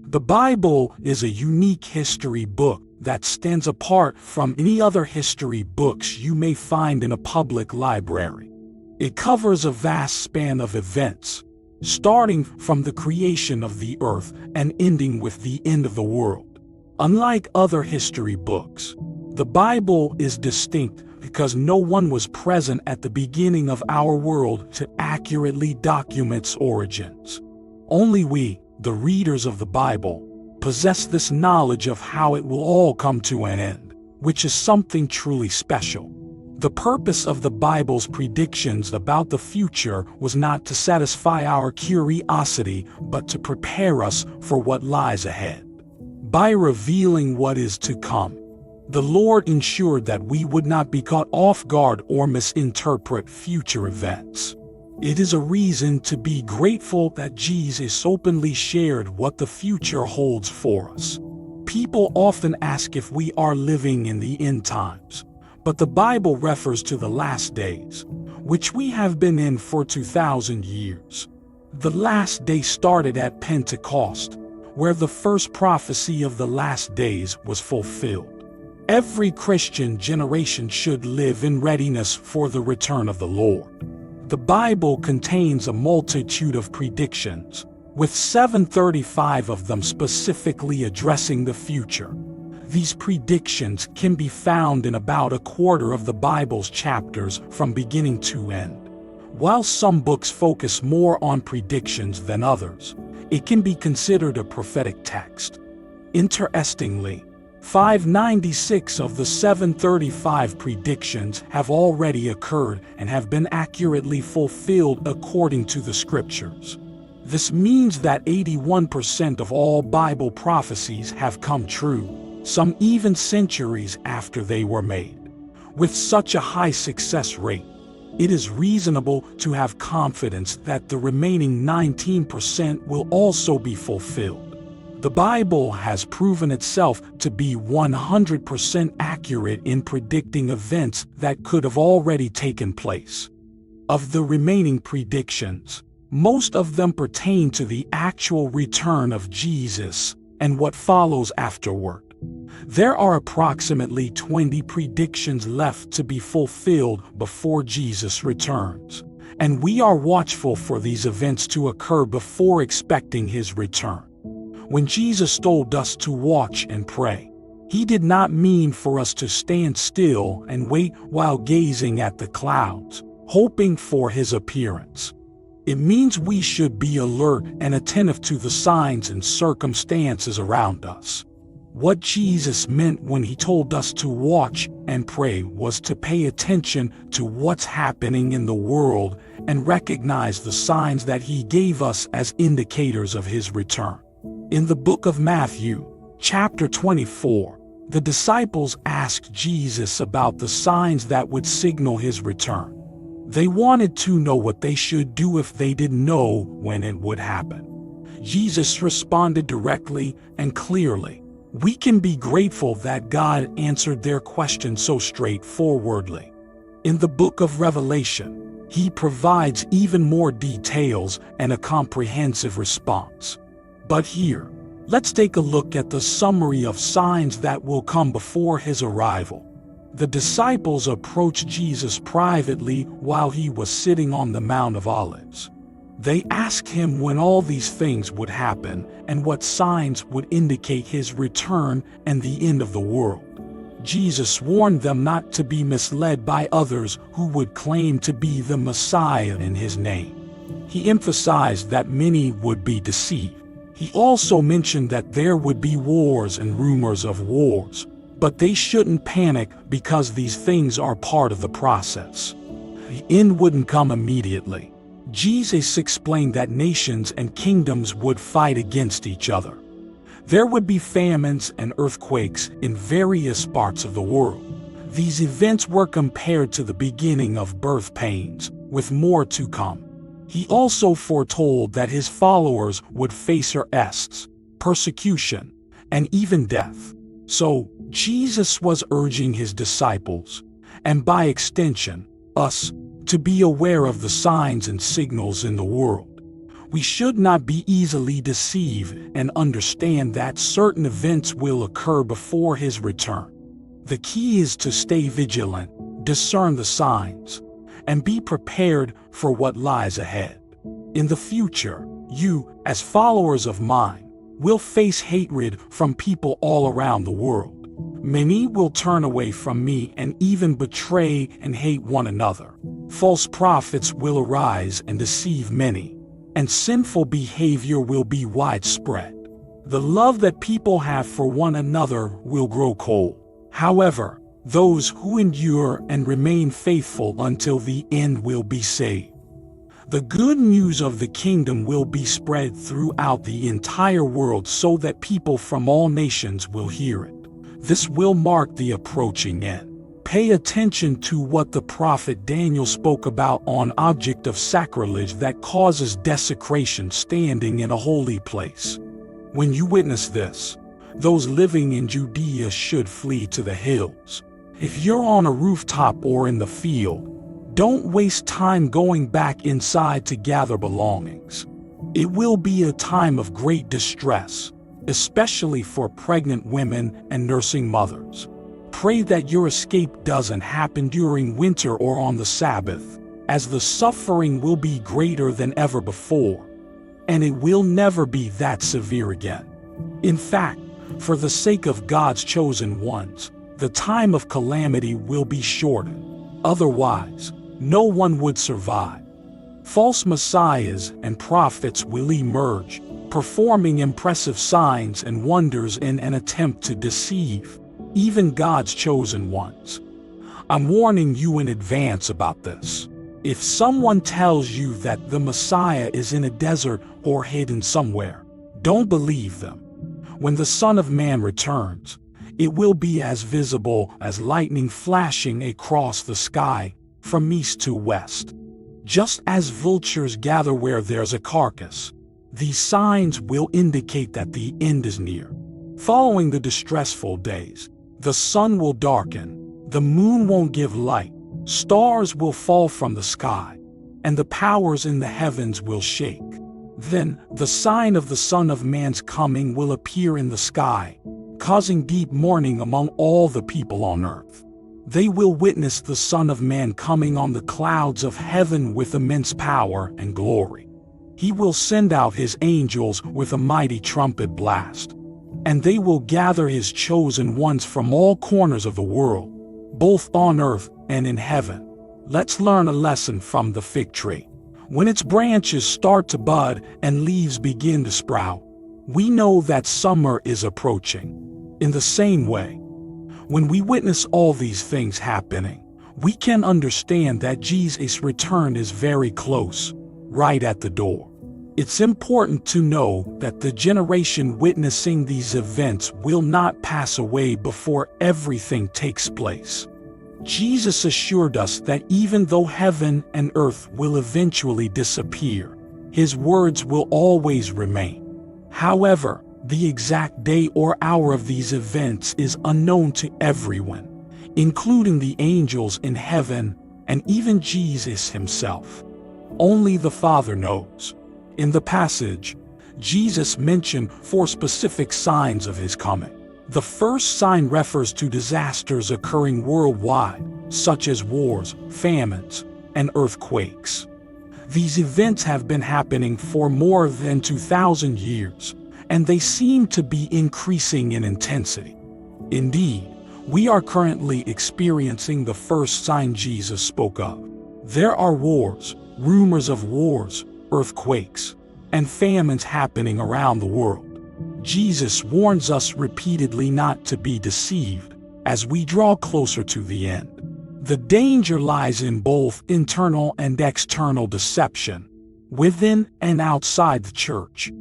The Bible is a unique history book that stands apart from any other history books you may find in a public library. It covers a vast span of events, starting from the creation of the earth and ending with the end of the world. Unlike other history books, the Bible is distinct because no one was present at the beginning of our world to accurately document its origins. Only we, the readers of the Bible, possess this knowledge of how it will all come to an end, which is something truly special. The purpose of the Bible's predictions about the future was not to satisfy our curiosity, but to prepare us for what lies ahead. By revealing what is to come, the Lord ensured that we would not be caught off guard or misinterpret future events. It is a reason to be grateful that Jesus openly shared what the future holds for us. People often ask if we are living in the end times, but the Bible refers to the last days, which we have been in for 2,000 years. The last day started at Pentecost, where the first prophecy of the last days was fulfilled. Every Christian generation should live in readiness for the return of the Lord. The Bible contains a multitude of predictions, with 735 of them specifically addressing the future. These predictions can be found in about a quarter of the Bible's chapters from beginning to end. While some books focus more on predictions than others, it can be considered a prophetic text. Interestingly, 596 of the 735 predictions have already occurred and have been accurately fulfilled according to the scriptures. This means that 81% of all Bible prophecies have come true, some even centuries after they were made. With such a high success rate, it is reasonable to have confidence that the remaining 19% will also be fulfilled. The Bible has proven itself to be 100% accurate in predicting events that could have already taken place. Of the remaining predictions, most of them pertain to the actual return of Jesus and what follows afterward. There are approximately 20 predictions left to be fulfilled before Jesus returns, and we are watchful for these events to occur before expecting his return. When Jesus told us to watch and pray, he did not mean for us to stand still and wait while gazing at the clouds, hoping for his appearance. It means we should be alert and attentive to the signs and circumstances around us. What Jesus meant when he told us to watch and pray was to pay attention to what's happening in the world and recognize the signs that he gave us as indicators of his return. In the book of Matthew, chapter 24, the disciples asked Jesus about the signs that would signal his return. They wanted to know what they should do if they didn't know when it would happen. Jesus responded directly and clearly. We can be grateful that God answered their question so straightforwardly. In the book of Revelation, he provides even more details and a comprehensive response. But here, let's take a look at the summary of signs that will come before his arrival. The disciples approached Jesus privately while he was sitting on the Mount of Olives. They asked him when all these things would happen and what signs would indicate his return and the end of the world. Jesus warned them not to be misled by others who would claim to be the Messiah in his name. He emphasized that many would be deceived. He also mentioned that there would be wars and rumors of wars, but they shouldn't panic because these things are part of the process. The end wouldn't come immediately. Jesus explained that nations and kingdoms would fight against each other. There would be famines and earthquakes in various parts of the world. These events were compared to the beginning of birth pains, with more to come. He also foretold that his followers would face arrests, persecution, and even death. So, Jesus was urging his disciples, and by extension, us, to be aware of the signs and signals in the world. We should not be easily deceived and understand that certain events will occur before his return. The key is to stay vigilant, discern the signs, and be prepared for what lies ahead. In the future, you, as followers of mine, will face hatred from people all around the world. Many will turn away from me and even betray and hate one another. False prophets will arise and deceive many, and sinful behavior will be widespread. The love that people have for one another will grow cold. However, those who endure and remain faithful until the end will be saved. The good news of the kingdom will be spread throughout the entire world so that people from all nations will hear it. This will mark the approaching end. Pay attention to what the prophet Daniel spoke about on object of sacrilege that causes desecration standing in a holy place. When you witness this, those living in Judea should flee to the hills. If you're on a rooftop or in the field, don't waste time going back inside to gather belongings. It will be a time of great distress, especially for pregnant women and nursing mothers. Pray that your escape doesn't happen during winter or on the Sabbath, as the suffering will be greater than ever before, and it will never be that severe again. In fact, for the sake of God's chosen ones, the time of calamity will be shortened. Otherwise, no one would survive. False messiahs and prophets will emerge, performing impressive signs and wonders in an attempt to deceive even God's chosen ones. I'm warning you in advance about this. If someone tells you that the Messiah is in a desert or hidden somewhere, don't believe them. When the Son of Man returns, it will be as visible as lightning flashing across the sky from east to west. Just as vultures gather where there's a carcass, these signs will indicate that the end is near. Following the distressful days, the sun will darken, the moon won't give light, stars will fall from the sky, and the powers in the heavens will shake. Then the sign of the Son of Man's coming will appear in the sky, causing deep mourning among all the people on earth. They will witness the Son of Man coming on the clouds of heaven with immense power and glory. He will send out his angels with a mighty trumpet blast, and they will gather his chosen ones from all corners of the world, both on earth and in heaven. Let's learn a lesson from the fig tree. When its branches start to bud and leaves begin to sprout, we know that summer is approaching. In the same way, when we witness all these things happening, we can understand that Jesus' return is very close, right at the door. It's important to know that the generation witnessing these events will not pass away before everything takes place. Jesus assured us that even though heaven and earth will eventually disappear, his words will always remain. However, the exact day or hour of these events is unknown to everyone, including the angels in heaven and even Jesus himself. Only the Father knows. In the passage, Jesus mentioned 4 specific signs of his coming. The first sign refers to disasters occurring worldwide, such as wars, famines, and earthquakes. These events have been happening for more than 2,000 years, and they seem to be increasing in intensity. Indeed, we are currently experiencing the first sign Jesus spoke of. There are wars, rumors of wars, earthquakes, and famines happening around the world. Jesus warns us repeatedly not to be deceived as we draw closer to the end. The danger lies in both internal and external deception, within and outside the church.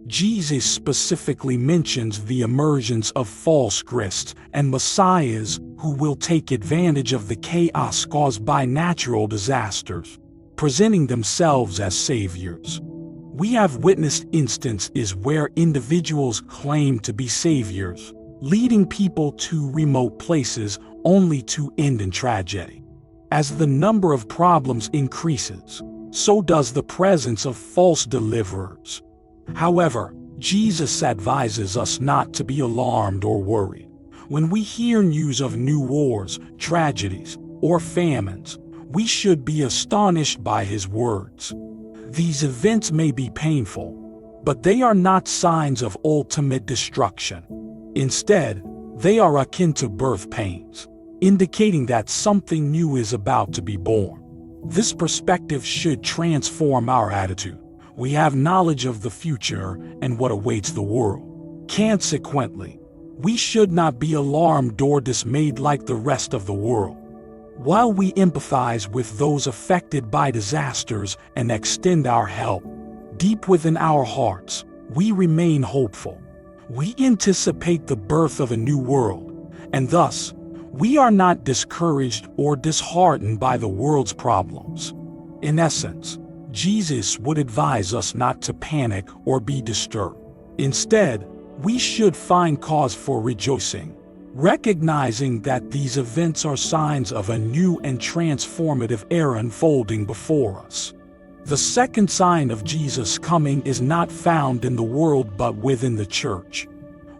Jesus specifically mentions the emergence of false Christs and messiahs who will take advantage of the chaos caused by natural disasters, presenting themselves as saviors. We have witnessed instances where individuals claim to be saviors, leading people to remote places only to end in tragedy. As the number of problems increases, so does the presence of false deliverers. However, Jesus advises us not to be alarmed or worried. When we hear news of new wars, tragedies, or famines, we should be astonished by his words. These events may be painful, but they are not signs of ultimate destruction. Instead, they are akin to birth pains, indicating that something new is about to be born. This perspective should transform our attitude. We have knowledge of the future and what awaits the world. Consequently, we should not be alarmed or dismayed like the rest of the world. While we empathize with those affected by disasters and extend our help, deep within our hearts, we remain hopeful. We anticipate the birth of a new world, and thus, we are not discouraged or disheartened by the world's problems. In essence, Jesus would advise us not to panic or be disturbed. Instead, we should find cause for rejoicing, recognizing that these events are signs of a new and transformative era unfolding before us. The second sign of Jesus' coming is not found in the world but within the church.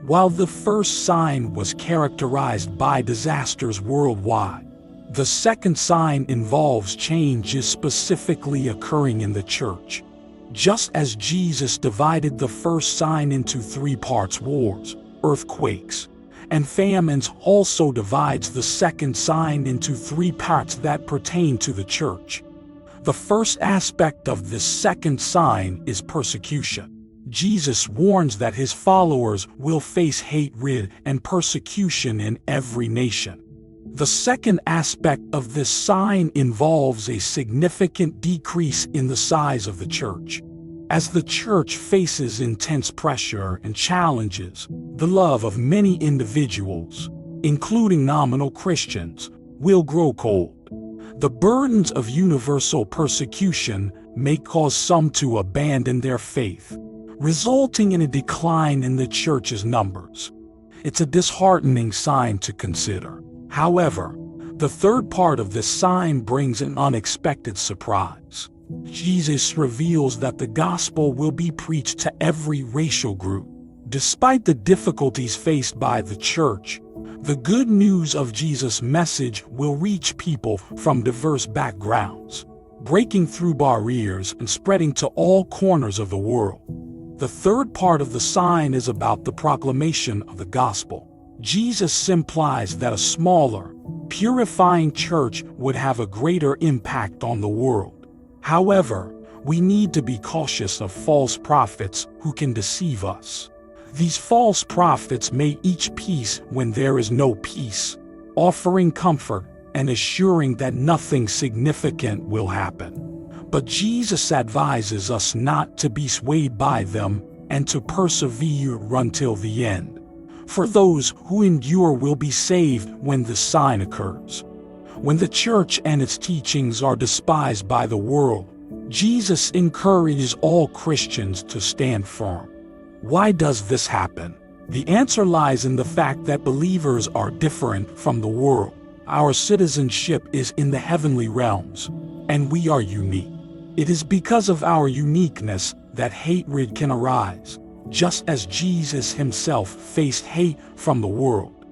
While the first sign was characterized by disasters worldwide, the second sign involves changes specifically occurring in the church. Just as Jesus divided the first sign into three parts: wars, earthquakes, and famines, also divides the second sign into three parts that pertain to the church. The first aspect of this second sign is persecution. Jesus warns that his followers will face hatred and persecution in every nation. The second aspect of this sign involves a significant decrease in the size of the church. As the church faces intense pressure and challenges, the love of many individuals, including nominal Christians, will grow cold. The burdens of universal persecution may cause some to abandon their faith, resulting in a decline in the church's numbers. It's a disheartening sign to consider. However, the third part of this sign brings an unexpected surprise. Jesus reveals that the gospel will be preached to every racial group. Despite the difficulties faced by the church, the good news of Jesus' message will reach people from diverse backgrounds, breaking through barriers and spreading to all corners of the world. The third part of the sign is about the proclamation of the gospel. Jesus implies that a smaller, purifying church would have a greater impact on the world. However, we need to be cautious of false prophets who can deceive us. These false prophets may teach peace when there is no peace, offering comfort and assuring that nothing significant will happen. But Jesus advises us not to be swayed by them and to persevere until the end. For those who endure will be saved when the sign occurs. When the church and its teachings are despised by the world, Jesus encourages all Christians to stand firm. Why does this happen? The answer lies in the fact that believers are different from the world. Our citizenship is in the heavenly realms, and we are unique. It is because of our uniqueness that hatred can arise, just as Jesus himself faced hate from the world.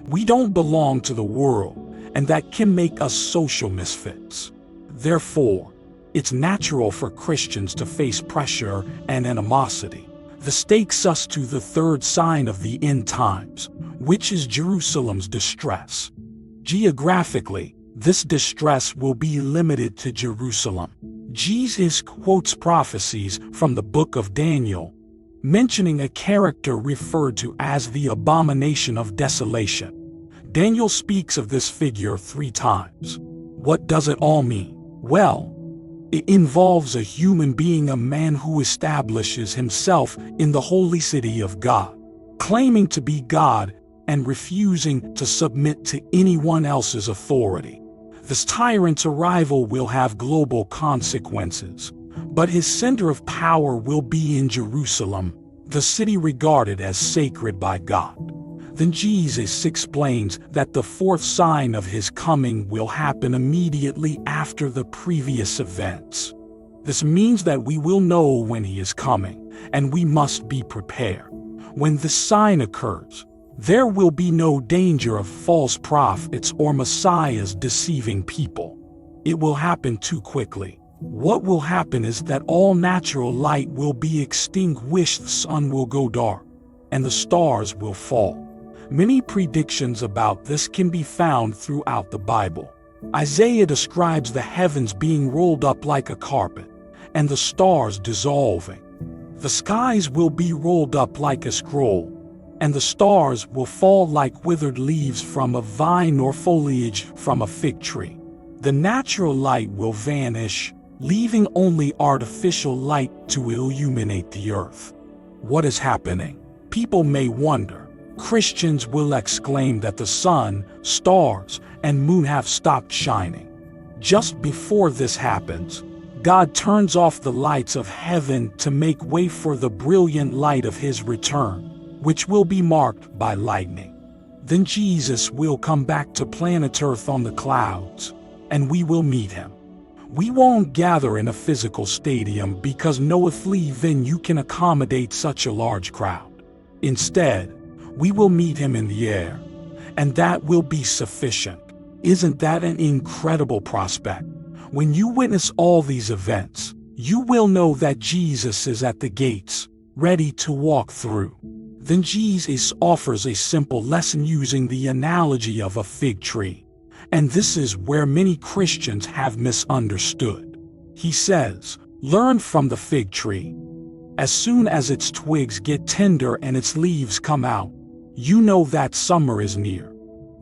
We don't belong to the world, and that can make us social misfits. Therefore, it's natural for Christians to face pressure and animosity. This takes us to the third sign of the end times, which is Jerusalem's distress. Geographically, this distress will be limited to Jerusalem. Jesus quotes prophecies from the book of Daniel, mentioning a character referred to as the abomination of desolation. Daniel speaks of this figure 3 times. What does it all mean? Well, it involves a human being, a man who establishes himself in the holy city of God, claiming to be God and refusing to submit to anyone else's authority. This tyrant's arrival will have global consequences, but his center of power will be in Jerusalem, the city regarded as sacred by God. Then Jesus explains that the fourth sign of his coming will happen immediately after the previous events. This means that we will know when he is coming, and we must be prepared. When this sign occurs, there will be no danger of false prophets or messiahs deceiving people. It will happen too quickly. What will happen is that all natural light will be extinguished, the sun will go dark, and the stars will fall. Many predictions about this can be found throughout the Bible. Isaiah describes the heavens being rolled up like a carpet, and the stars dissolving. The skies will be rolled up like a scroll, and the stars will fall like withered leaves from a vine or foliage from a fig tree. The natural light will vanish, leaving only artificial light to illuminate the earth. What is happening? People may wonder. Christians will exclaim that the sun, stars, and moon have stopped shining. Just before this happens, God turns off the lights of heaven to make way for the brilliant light of his return, which will be marked by lightning. Then Jesus will come back to planet Earth on the clouds, and we will meet him. We won't gather in a physical stadium because no earthly venue can accommodate such a large crowd. Instead, we will meet him in the air, and that will be sufficient. Isn't that an incredible prospect? When you witness all these events, you will know that Jesus is at the gates, ready to walk through. Then Jesus offers a simple lesson using the analogy of a fig tree. And this is where many Christians have misunderstood. He says, "Learn from the fig tree. As soon as its twigs get tender and its leaves come out, you know that summer is near."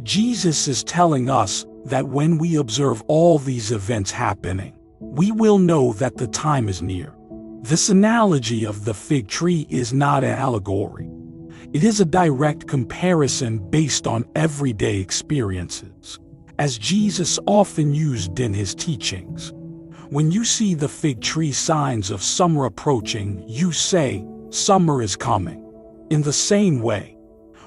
Jesus is telling us that when we observe all these events happening, we will know that the time is near. This analogy of the fig tree is not an allegory. It is a direct comparison based on everyday experiences, as Jesus often used in his teachings. When you see the fig tree signs of summer approaching, you say, "Summer is coming." In the same way,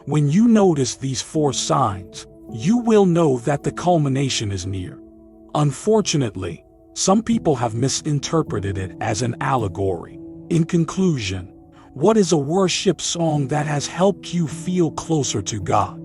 when you notice these four signs, you will know that the culmination is near. Unfortunately, some people have misinterpreted it as an allegory. In conclusion, what is a worship song that has helped you feel closer to God?